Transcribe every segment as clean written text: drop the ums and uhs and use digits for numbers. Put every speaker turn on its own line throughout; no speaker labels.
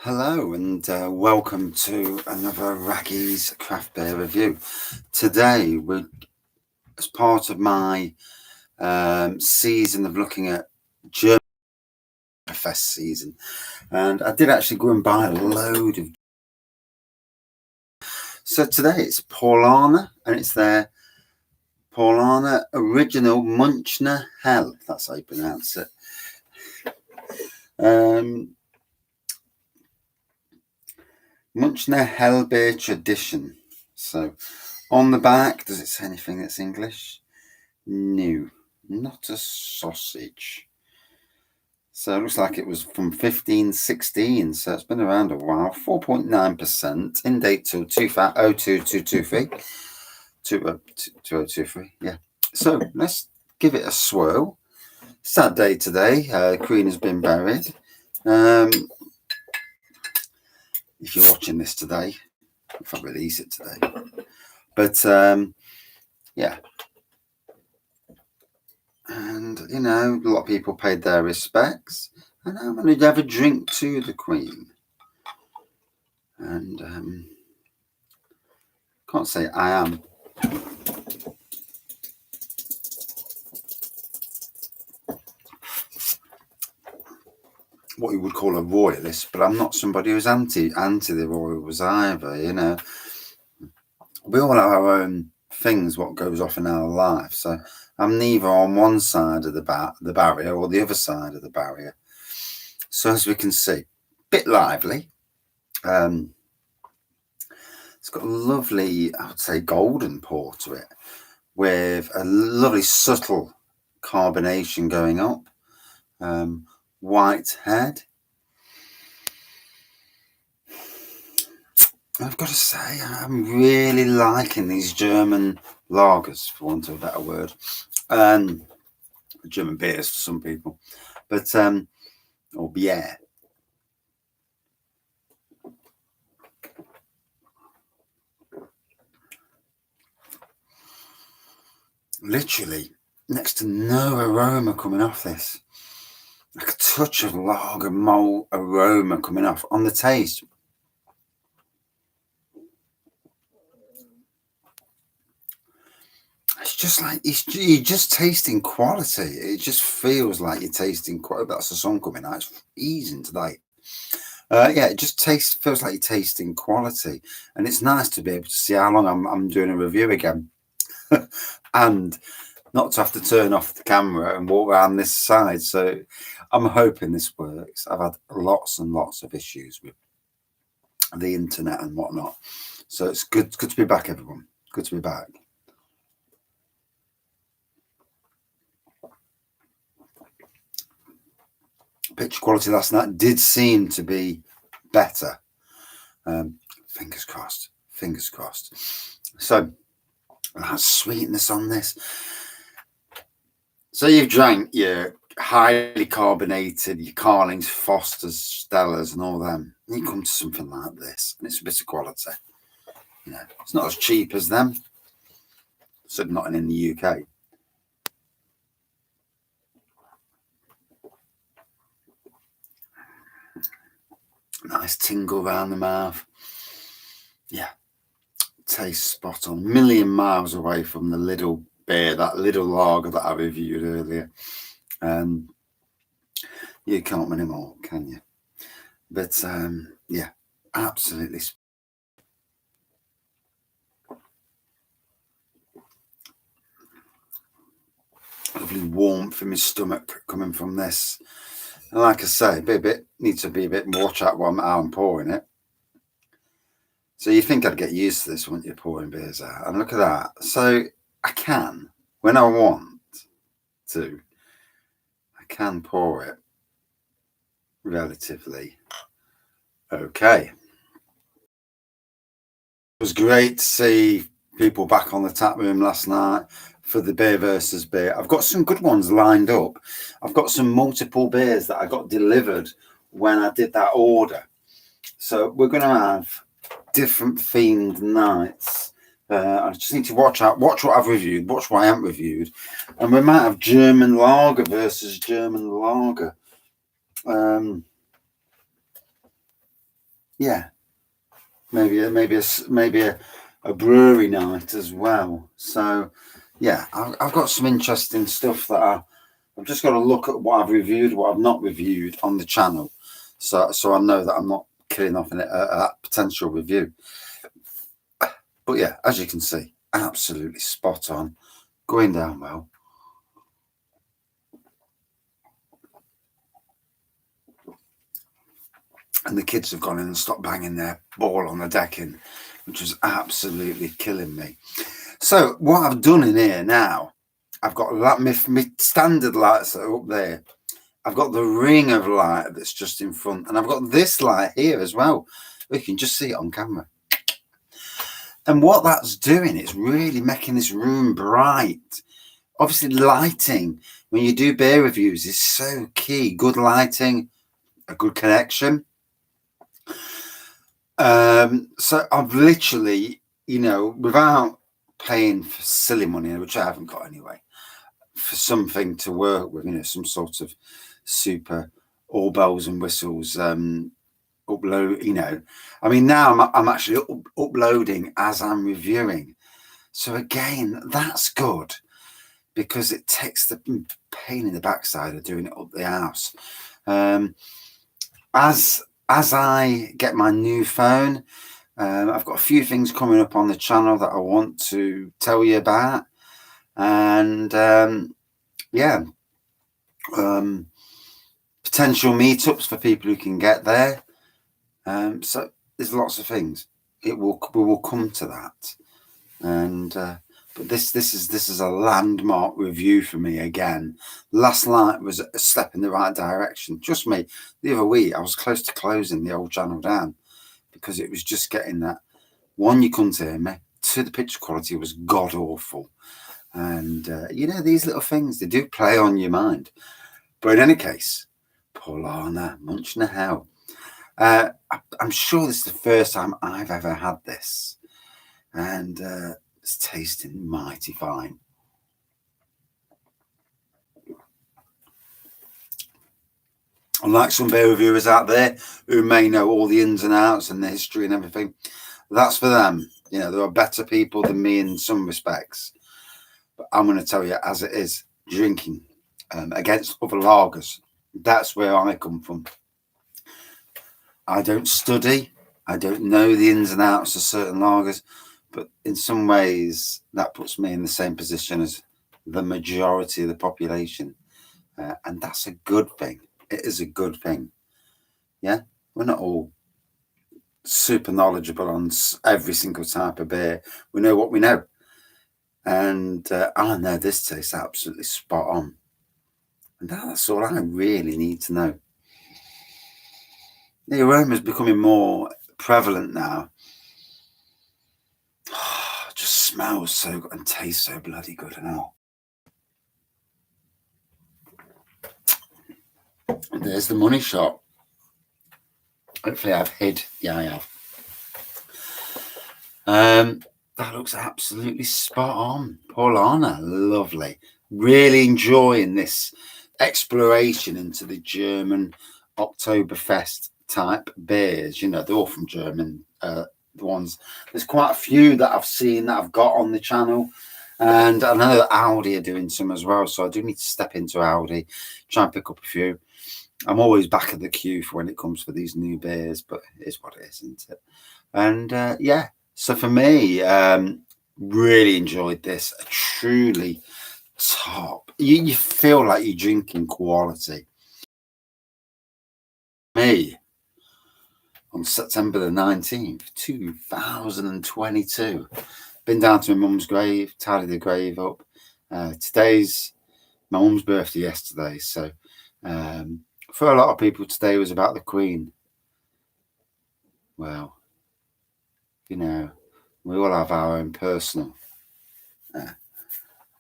Hello and welcome to another Wraggys craft beer review. Today, as part of my season of looking at German Fest season, and I did actually go and buy a load of. So today it's Paulaner, and it's their Paulaner Original Munchner Hell, if that's how you pronounce it. Munchner Hell Beer Tradition. So on the back, does it say anything that's English? No, not a sausage. So it looks like it was from 1516, so it's been around a while. 4.9%, in date till 2023. 2023, yeah. So let's give it a swirl. Sad day today. Queen has been buried. If you're watching this today, if I release it today. But yeah. And, you know, a lot of people paid their respects. And I'm going to have a drink to the Queen. And can't say I am. What you would call a royalist, but I'm not somebody who's anti the royals either, you know. We all have our own things, what goes off in our life. So I'm neither on one side of the barrier or the other side of the barrier. So as we can see, a bit lively. It's got a lovely, I would say, golden pour to it, with a lovely subtle carbonation going up. White head. I've got to say, I'm really liking these German lagers, for want of a better word. German beers for some people, but or beer. Literally, next to no aroma coming off this. Like a touch of lager malt aroma coming off on the taste. It's just like you're just tasting quality. It just feels like you're tasting quality. That's the song coming out. It's easing today. Yeah, it just feels like you're tasting quality, and it's nice to be able to see how long I'm doing a review again, and not to have to turn off the camera and walk around this side. So I'm hoping this works. I've had lots and lots of issues with the internet and whatnot, so it's good to be back, everyone. Good to be back. Picture quality last night did seem to be better. Fingers crossed. Fingers crossed. So that's sweetness on this. So you've drank your highly carbonated, your Carlings, Fosters, Stellas, and all them. And you come to something like this, and it's a bit of quality. You know, it's not as cheap as them. Certainly not in the UK. Nice tingle around the mouth. Yeah, tastes spot on. A million miles away from the little beer, that little lager that I reviewed earlier. You can't win them all, can you? But yeah, absolutely. Lovely warmth in my stomach coming from this. And like I say, needs to be a bit more watch out while I'm pouring it. So you think I'd get used to this, wouldn't you, pouring beers out? And look at that. So I can, when I want to, I can pour it relatively okay. It was great to see people back on the tap room last night for the beer versus beer. I've got some good ones lined up. I've got some multiple beers that I got delivered when I did that order. So we're going to have different themed nights. I just need to watch what I've reviewed, watch what I haven't reviewed. And we might have German lager versus German lager. yeah, maybe a brewery night as well. So yeah, I've got some interesting stuff that I've just got to look at what I've reviewed, what I've not reviewed on the channel, so I know that I'm not killing off a potential review. But yeah, as you can see, absolutely spot on, going down well. And the kids have gone in and stopped banging their ball on the decking, which was absolutely killing me. So what I've done in here now, I've got my standard lights that are up there. I've got the ring of light that's just in front, and I've got this light here as well. We can just see it on camera. And what that's doing, it's really making this room bright. Obviously, lighting, when you do beer reviews, is so key. Good lighting, a good connection. So I've literally, without paying for silly money, which I haven't got anyway, for something to work with, some sort of super all bells and whistles upload. I mean, now I'm actually uploading as I'm reviewing. So again, that's good because it takes the pain in the backside of doing it up the house. As I get my new phone, I've got a few things coming up on the channel that I want to tell you about, and potential meetups for people who can get there. So there's lots of things. We will come to that, and but this is a landmark review for me again. Last night was a step in the right direction. Trust me, the other week I was close to closing the old channel down because it was just getting that. One, you couldn't hear me. Two, the picture quality was god awful. And these little things, they do play on your mind. But in any case, Paulaner, Munchner how. I'm sure this is the first time I've ever had this. And it's tasting mighty fine. Unlike some beer reviewers out there who may know all the ins and outs and the history and everything, that's for them. There are better people than me in some respects. But I'm going to tell you as it is, drinking against other lagers. That's where I come from. I don't study. I don't know the ins and outs of certain lagers. But in some ways, that puts me in the same position as the majority of the population. And that's a good thing. It is a good thing. Yeah, we're not all super knowledgeable on every single type of beer. We know what we know. And I know this tastes absolutely spot on. And that's all I really need to know. The aroma is becoming more prevalent now. It just smells so good and tastes so bloody good now. And there's the money shot. Hopefully I've hid. Yeah, I have. That looks absolutely spot on. Paulaner, lovely. Really enjoying this exploration into the German Oktoberfest type beers. They're all from German. The ones, there's quite a few that I've seen that I've got on the channel, and I know that Audi are doing some as well. So I do need to step into Audi, try and pick up a few. I'm always back at the queue for when it comes for these new beers, but it is what it is, isn't it? And yeah. So for me, really enjoyed this. Truly top. You feel like you're drinking quality. Me, on September the 19th, 2022, been down to my mum's grave, tidied the grave up. Today's my mum's birthday yesterday. So for a lot of people, today was about the Queen. Well, we all have our own personal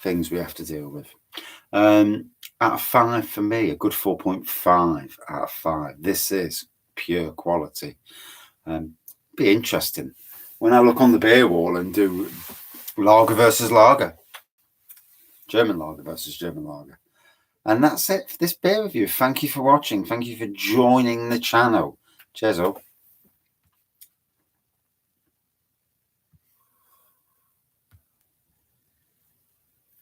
things we have to deal with. Out of 5 for me, a good 4.5 out of 5. This is pure quality. Be interesting when I look on the beer wall and do lager versus lager, German lager versus German lager. And that's it for this beer review. Thank you for watching. Thank you for joining the channel. Cheers all.